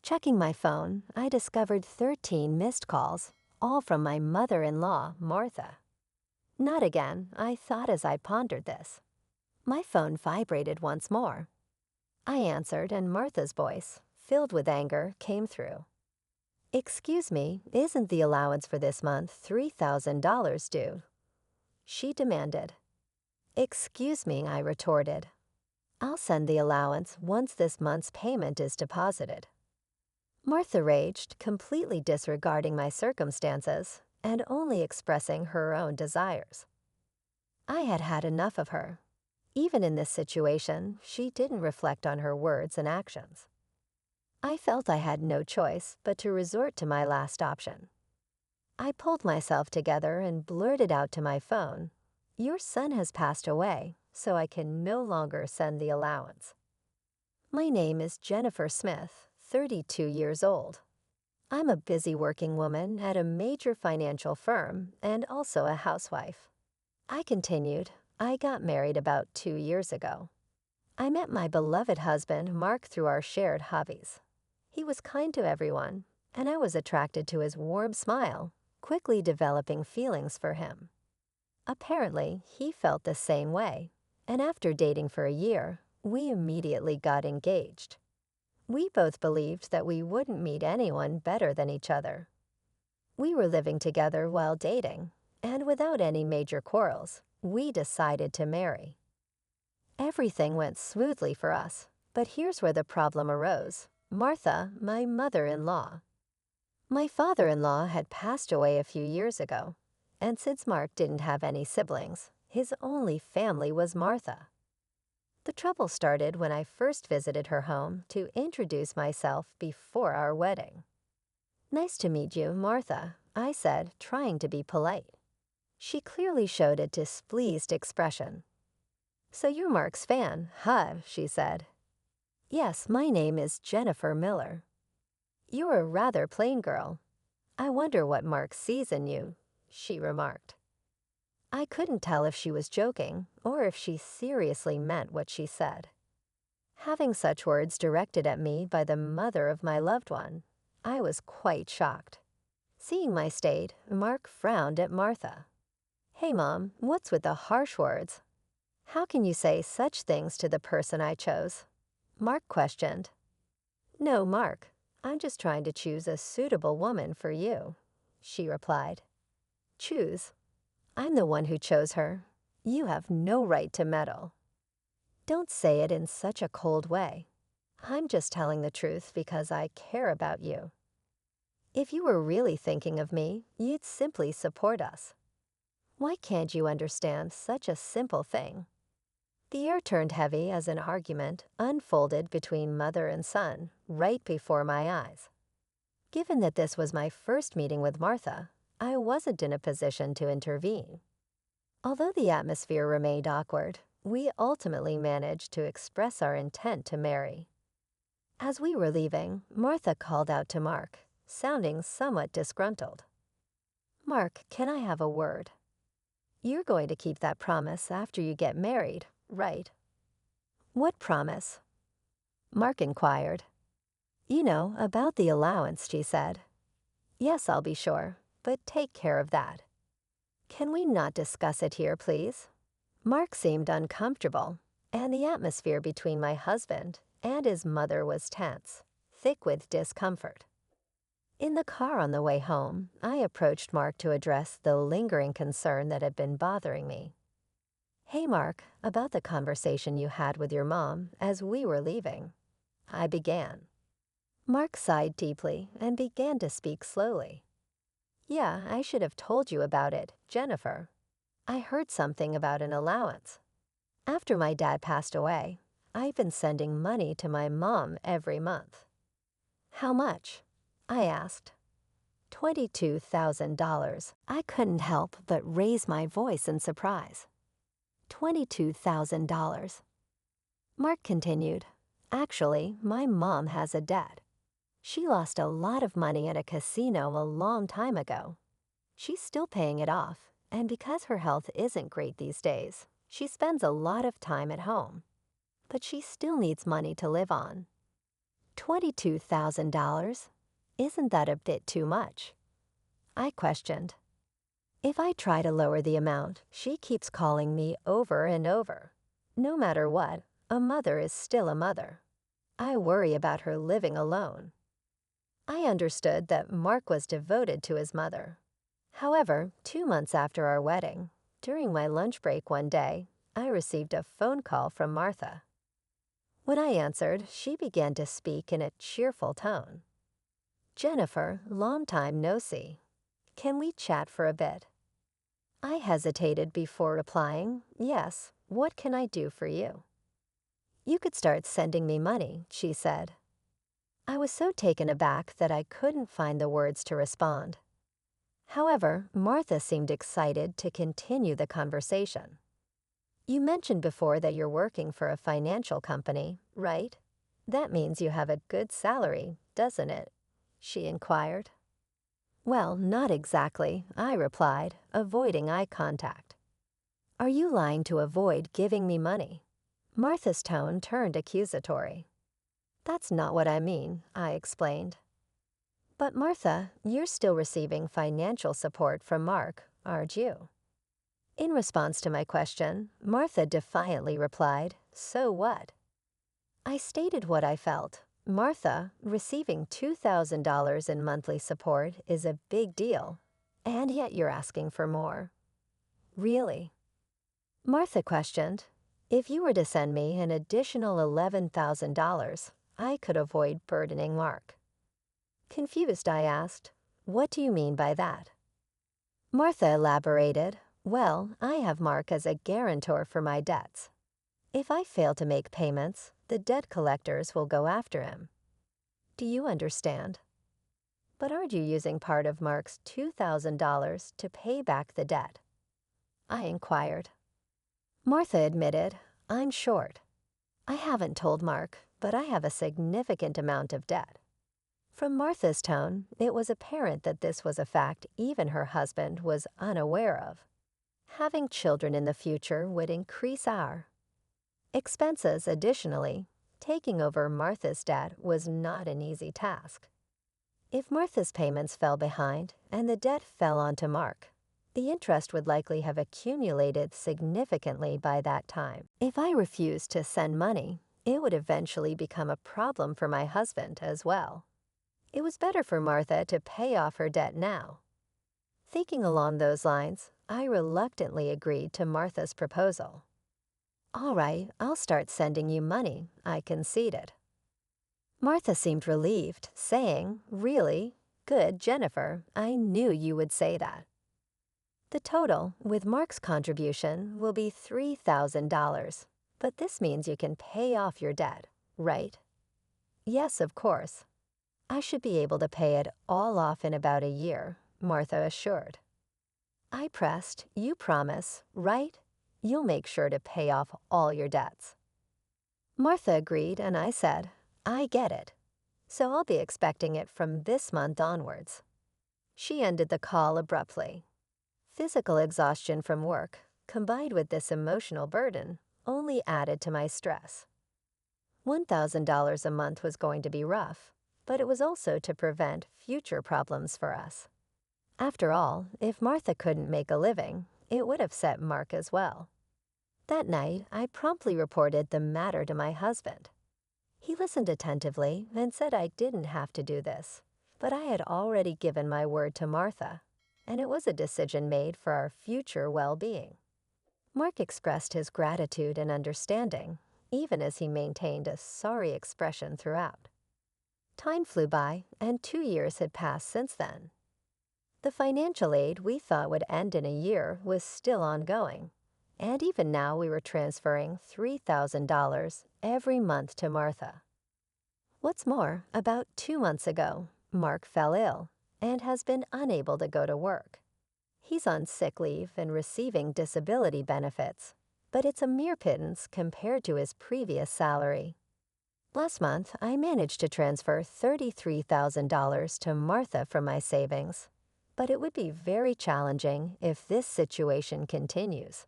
Checking my phone, I discovered 13 missed calls, all from my mother-in-law, Martha. Not again, I thought as I pondered this. My phone vibrated once more. I answered, and Martha's voice, filled with anger, came through. "Excuse me, isn't the allowance for this month $3,000 due?" She demanded. "Excuse me," I retorted. "I'll send the allowance once this month's payment is deposited." Martha raged, completely disregarding my circumstances and only expressing her own desires. I had had enough of her. Even in this situation, she didn't reflect on her words and actions. I felt I had no choice but to resort to my last option. I pulled myself together and blurted out to my phone, "Your son has passed away, so I can no longer send the allowance." My name is Jennifer Smith, 32 years old. I'm a busy working woman at a major financial firm and also a housewife. I continued, I got married about 2 years ago. I met my beloved husband, Mark, through our shared hobbies. He was kind to everyone, and I was attracted to his warm smile, quickly developing feelings for him. Apparently, he felt the same way, and after dating for a year, we immediately got engaged. We both believed that we wouldn't meet anyone better than each other. We were living together while dating, and without any major quarrels, we decided to marry. Everything went smoothly for us, but here's where the problem arose. Martha, my mother-in-law. My father-in-law had passed away a few years ago, and since Mark didn't have any siblings, his only family was Martha. The trouble started when I first visited her home to introduce myself before our wedding. "Nice to meet you, Martha," I said, trying to be polite. She clearly showed a displeased expression. "So you're Mark's fan, huh?" she said. "Yes, my name is Jennifer Miller." "You're a rather plain girl. I wonder what Mark sees in you," she remarked. I couldn't tell if she was joking or if she seriously meant what she said. Having such words directed at me by the mother of my loved one, I was quite shocked. Seeing my state, Mark frowned at Martha. "Hey, Mom, what's with the harsh words? How can you say such things to the person I chose?" Mark questioned. "No, Mark, I'm just trying to choose a suitable woman for you," she replied. "Choose? I'm the one who chose her. You have no right to meddle." "Don't say it in such a cold way. I'm just telling the truth because I care about you. If you were really thinking of me, you'd simply support us. Why can't you understand such a simple thing?" The air turned heavy as an argument unfolded between mother and son right before my eyes. Given that this was my first meeting with Martha, I wasn't in a position to intervene. Although the atmosphere remained awkward, we ultimately managed to express our intent to marry. As we were leaving, Martha called out to Mark, sounding somewhat disgruntled. "Mark, can I have a word? You're going to keep that promise after you get married, right?" "What promise?" Mark inquired. "You know, about the allowance," she said. "Yes, I'll be sure, but take care of that." "Can we not discuss it here, please?" Mark seemed uncomfortable, and the atmosphere between my husband and his mother was tense, thick with discomfort. In the car on the way home, I approached Mark to address the lingering concern that had been bothering me. "Hey, Mark, about the conversation you had with your mom as we were leaving," I began. Mark sighed deeply and began to speak slowly. "Yeah, I should have told you about it, Jennifer. I heard something about an allowance. After my dad passed away, I've been sending money to my mom every month." "How much?" I asked. $22,000. I couldn't help but raise my voice in surprise. $22,000. Mark continued, "Actually, my mom has a debt. She lost a lot of money at a casino a long time ago. She's still paying it off, and because her health isn't great these days, she spends a lot of time at home. But she still needs money to live on. $22,000? Isn't that a bit too much? I questioned. If I try to lower the amount, she keeps calling me over and over. No matter what, a mother is still a mother. I worry about her living alone. I understood that Mark was devoted to his mother. However, 2 months after our wedding, during my lunch break one day, I received a phone call from Martha. When I answered, she began to speak in a cheerful tone. "Jennifer, long time no see. Can we chat for a bit?" I hesitated before replying, "Yes, what can I do for you?" "You could start sending me money," she said. I was so taken aback that I couldn't find the words to respond. However, Martha seemed excited to continue the conversation. "You mentioned before that you're working for a financial company, right? That means you have a good salary, doesn't it?" she inquired. "Well, not exactly," I replied, avoiding eye contact. "Are you lying to avoid giving me money?" Martha's tone turned accusatory. "That's not what I mean," I explained. "But Martha, you're still receiving financial support from Mark, aren't you?" In response to my question, Martha defiantly replied, "So what?" I stated what I felt. "Martha, receiving $2,000 in monthly support is a big deal, and yet you're asking for more." "Really?" Martha questioned. "If you were to send me an additional $11,000, I could avoid burdening Mark." Confused, I asked, "What do you mean by that?" Martha elaborated, "Well, I have Mark as a guarantor for my debts. If I fail to make payments, the debt collectors will go after him. Do you understand? But aren't you using part of Mark's $2,000 to pay back the debt?" I inquired. Martha admitted, "I'm short. I haven't told Mark, but I have a significant amount of debt." From Martha's tone, it was apparent that this was a fact even her husband was unaware of. Having children in the future would increase our expenses. Additionally, taking over Martha's debt was not an easy task. If Martha's payments fell behind and the debt fell onto Mark, the interest would likely have accumulated significantly by that time. If I refused to send money, it would eventually become a problem for my husband as well. It was better for Martha to pay off her debt now. Thinking along those lines, I reluctantly agreed to Martha's proposal. "All right, I'll start sending you money," I conceded. Martha seemed relieved, saying, "Really? Good, Jennifer. I knew you would say that." The total, with Mark's contribution, will be $3,000, but this means you can pay off your debt, right? "Yes, of course. I should be able to pay it all off in about a year," Martha assured. I pressed, "You promise, right? You'll make sure to pay off all your debts." Martha agreed, and I said, "I get it. So I'll be expecting it from this month onwards." She ended the call abruptly. Physical exhaustion from work, combined with this emotional burden, only added to my stress. $1,000 a month was going to be rough, but it was also to prevent future problems for us. After all, if Martha couldn't make a living, it would have set Mark as well. That night, I promptly reported the matter to my husband. He listened attentively and said I didn't have to do this, but I had already given my word to Martha, and it was a decision made for our future well-being. Mark expressed his gratitude and understanding, even as he maintained a sorry expression throughout. Time flew by, and 2 years had passed since then. The financial aid we thought would end in a year was still ongoing, and even now we were transferring $3,000 every month to Martha. What's more, about 2 months ago, Mark fell ill and has been unable to go to work. He's on sick leave and receiving disability benefits, but it's a mere pittance compared to his previous salary. Last month, I managed to transfer $33,000 to Martha from my savings, but it would be very challenging if this situation continues.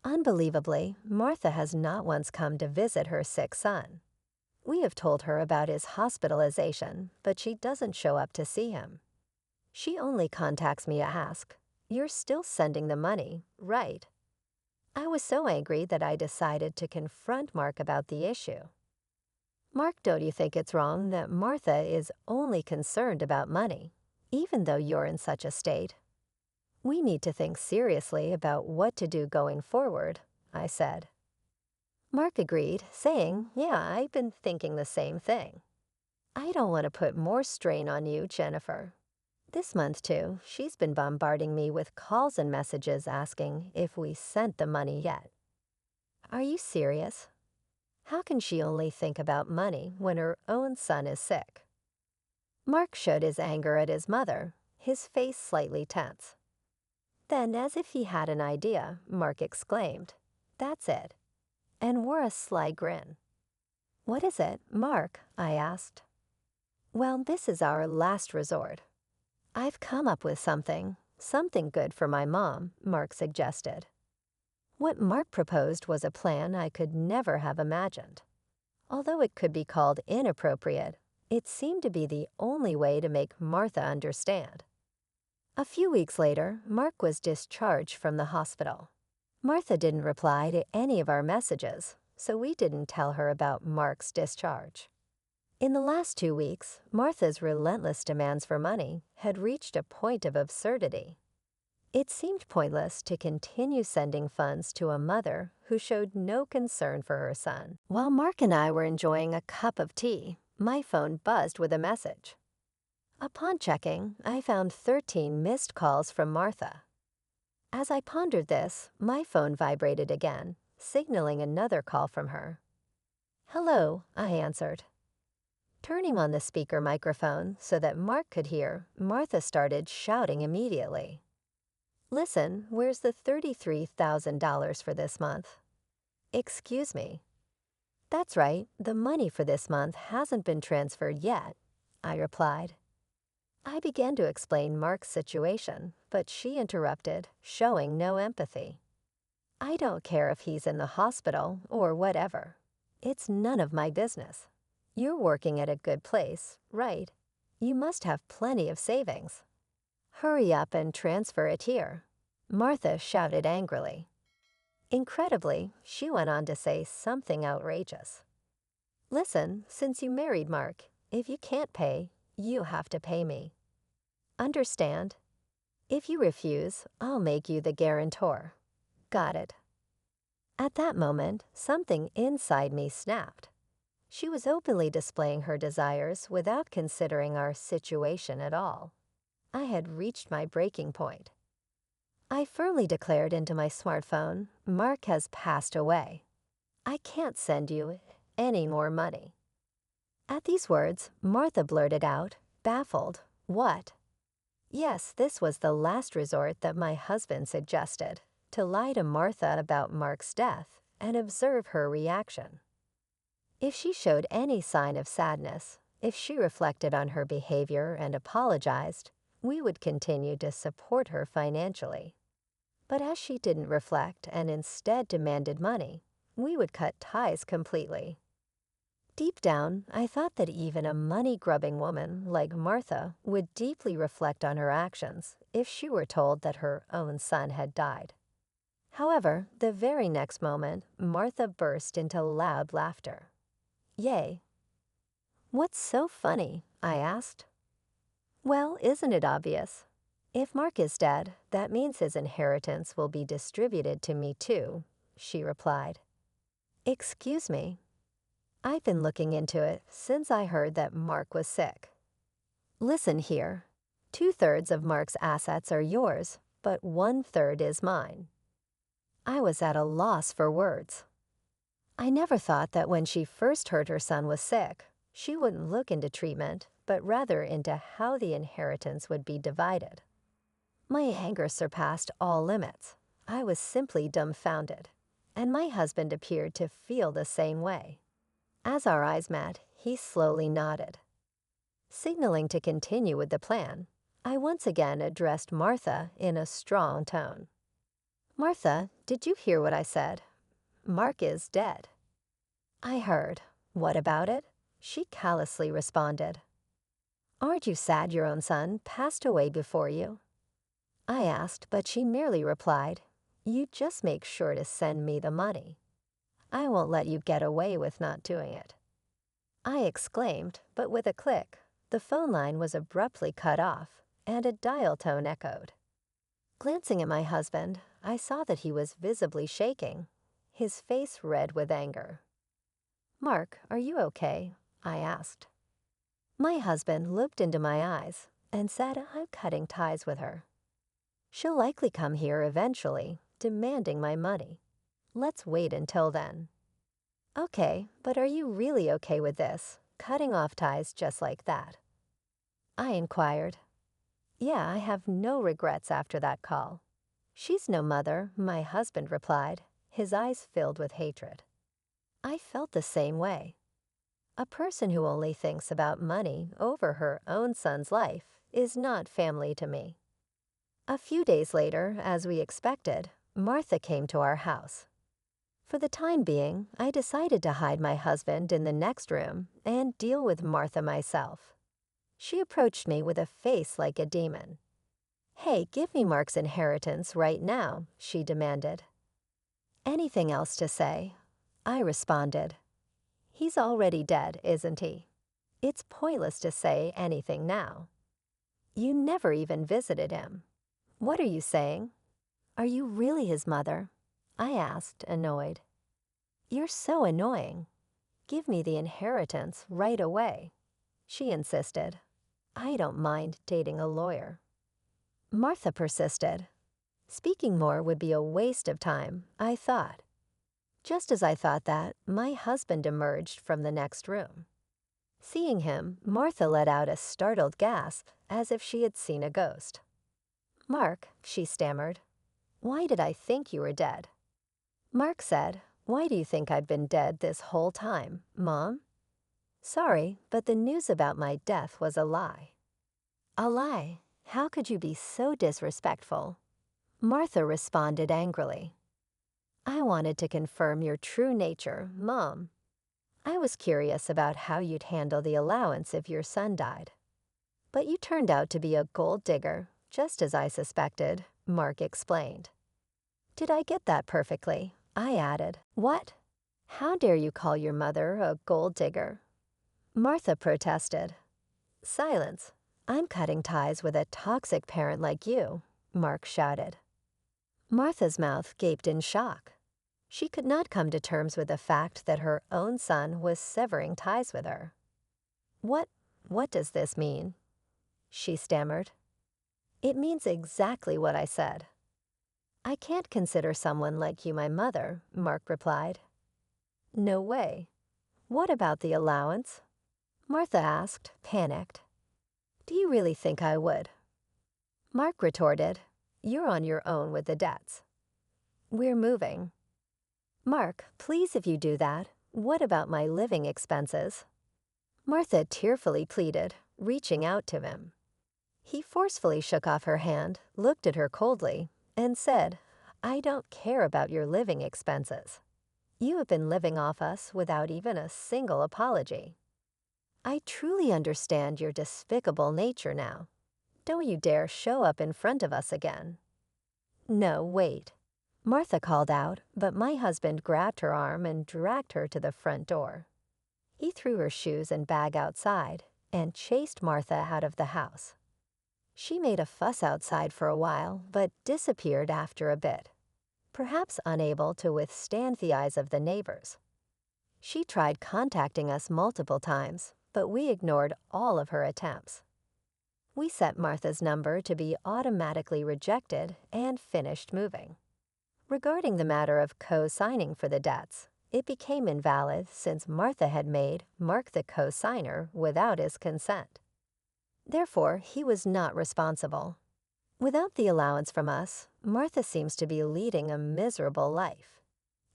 Unbelievably, Martha has not once come to visit her sick son. We have told her about his hospitalization, but she doesn't show up to see him. She only contacts me to ask, "You're still sending the money, right?" I was so angry that I decided to confront Mark about the issue. "Mark, don't you think it's wrong that Martha is only concerned about money, even though you're in such a state? We need to think seriously about what to do going forward," I said. Mark agreed, saying, "Yeah, I've been thinking the same thing. I don't want to put more strain on you, Jennifer." This month, too, she's been bombarding me with calls and messages asking if we sent the money yet. Are you serious? How can she only think about money when her own son is sick? Mark showed his anger at his mother, his face slightly tense. Then, as if he had an idea, Mark exclaimed, "That's it," and wore a sly grin. "What is it, Mark?" I asked. "Well, this is our last resort. I've come up with something good for my mom," Mark suggested. What Mark proposed was a plan I could never have imagined. Although it could be called inappropriate, it seemed to be the only way to make Martha understand. A few weeks later, Mark was discharged from the hospital. Martha didn't reply to any of our messages, so we didn't tell her about Mark's discharge. In the last 2 weeks, Martha's relentless demands for money had reached a point of absurdity. It seemed pointless to continue sending funds to a mother who showed no concern for her son. While Mark and I were enjoying a cup of tea, my phone buzzed with a message. Upon checking, I found 13 missed calls from Martha. As I pondered this, my phone vibrated again, signaling another call from her. "Hello," I answered. Turning on the speaker microphone so that Mark could hear, Martha started shouting immediately. "Listen, where's the $33,000 for this month?" "Excuse me." "That's right, the money for this month hasn't been transferred yet," I replied. I began to explain Mark's situation, but she interrupted, showing no empathy. "I don't care if he's in the hospital or whatever. It's none of my business. You're working at a good place, right? You must have plenty of savings. Hurry up and transfer it here," Martha shouted angrily. Incredibly, she went on to say something outrageous. "Listen, since you married Mark, if you can't pay, you have to pay me. Understand? If you refuse, I'll make you the guarantor. Got it?" At that moment, something inside me snapped. She was openly displaying her desires without considering our situation at all. I had reached my breaking point. I firmly declared into my smartphone, "Mark has passed away. I can't send you any more money." At these words, Martha blurted out, baffled, "What?" Yes, this was the last resort that my husband suggested, to lie to Martha about Mark's death and observe her reaction. If she showed any sign of sadness, if she reflected on her behavior and apologized, we would continue to support her financially. But as she didn't reflect and instead demanded money, we would cut ties completely. Deep down, I thought that even a money-grubbing woman like Martha would deeply reflect on her actions if she were told that her own son had died. However, the very next moment, Martha burst into loud laughter. "Yay." "What's so funny?" I asked. "Well, isn't it obvious? If Mark is dead, that means his inheritance will be distributed to me too," she replied. "Excuse me. I've been looking into it since I heard that Mark was sick. Listen here. 2/3 of Mark's assets are yours, but 1/3 is mine." I was at a loss for words. I never thought that when she first heard her son was sick, she wouldn't look into treatment, but rather into how the inheritance would be divided. My anger surpassed all limits. I was simply dumbfounded, and my husband appeared to feel the same way. As our eyes met, he slowly nodded. Signaling to continue with the plan, I once again addressed Martha in a strong tone. "Martha, did you hear what I said? Mark is dead." "I heard. What about it?" She callously responded, "Aren't you sad your own son passed away before you?" I asked, but she merely replied, "You just make sure to send me the money. I won't let you get away with not doing it." I exclaimed, but with a click, the phone line was abruptly cut off, and a dial tone echoed. Glancing at my husband, I saw that he was visibly shaking, his face red with anger. "Mark, are you okay?" I asked. My husband looked into my eyes and said, "I'm cutting ties with her. She'll likely come here eventually, demanding my money. Let's wait until then." "Okay, but are you really okay with this, cutting off ties just like that?" I inquired. "Yeah, I have no regrets after that call." "She's no mother," my husband replied, his eyes filled with hatred. I felt the same way. A person who only thinks about money over her own son's life is not family to me. A few days later, as we expected, Martha came to our house. For the time being, I decided to hide my husband in the next room and deal with Martha myself. She approached me with a face like a demon. "Hey, give me Mark's inheritance right now," she demanded. "Anything else to say?" I responded. "He's already dead, isn't he? It's pointless to say anything now. You never even visited him. What are you saying? Are you really his mother?" I asked, annoyed. "You're so annoying. Give me the inheritance right away," she insisted. "I don't mind dating a lawyer." Martha persisted. Speaking more would be a waste of time, I thought. Just as I thought that, my husband emerged from the next room. Seeing him, Martha let out a startled gasp, as if she had seen a ghost. "Mark," she stammered, "why did I think you were dead?" Mark said, "Why do you think I've been dead this whole time, Mom?" "Sorry, but the news about my death was a lie." "A lie? How could you be so disrespectful?" Martha responded angrily. "I wanted to confirm your true nature, Mom. I was curious about how you'd handle the allowance if your son died. But you turned out to be a gold digger, just as I suspected," Mark explained. "Did I get that perfectly?" I added. "What? How dare you call your mother a gold digger?" Martha protested. "Silence. I'm cutting ties with a toxic parent like you," Mark shouted. Martha's mouth gaped in shock. She could not come to terms with the fact that her own son was severing ties with her. What does this mean?" she stammered. "It means exactly what I said." "I can't consider someone like you my mother," Mark replied. "No way. What about the allowance?" Martha asked, panicked. "Do you really think I would?" Mark retorted, "You're on your own with the debts." "We're moving." "Mark, please, if you do that, what about my living expenses?" Martha tearfully pleaded, reaching out to him. He forcefully shook off her hand, looked at her coldly, and said, "I don't care about your living expenses. You have been living off us without even a single apology. I truly understand your despicable nature now. Don't you dare show up in front of us again." "No, wait," Martha called out, but my husband grabbed her arm and dragged her to the front door. He threw her shoes and bag outside and chased Martha out of the house. She made a fuss outside for a while, but disappeared after a bit, perhaps unable to withstand the eyes of the neighbors. She tried contacting us multiple times, but we ignored all of her attempts. We set Martha's number to be automatically rejected and finished moving. Regarding the matter of co-signing for the debts, it became invalid since Martha had made Mark the co-signer without his consent. Therefore, he was not responsible. Without the allowance from us, Martha seems to be leading a miserable life.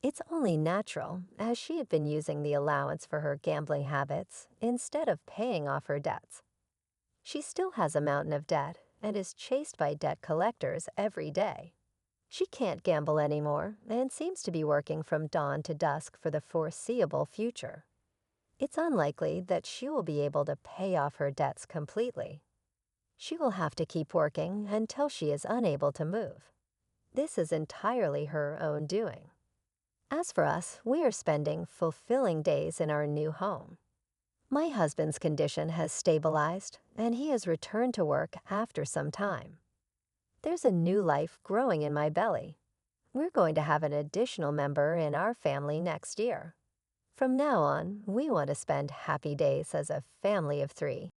It's only natural, as she had been using the allowance for her gambling habits instead of paying off her debts. She still has a mountain of debt and is chased by debt collectors every day. She can't gamble anymore and seems to be working from dawn to dusk for the foreseeable future. It's unlikely that she will be able to pay off her debts completely. She will have to keep working until she is unable to move. This is entirely her own doing. As for us, we are spending fulfilling days in our new home. My husband's condition has stabilized, and he has returned to work after some time. There's a new life growing in my belly. We're going to have an additional member in our family next year. From now on, we want to spend happy days as a family of 3.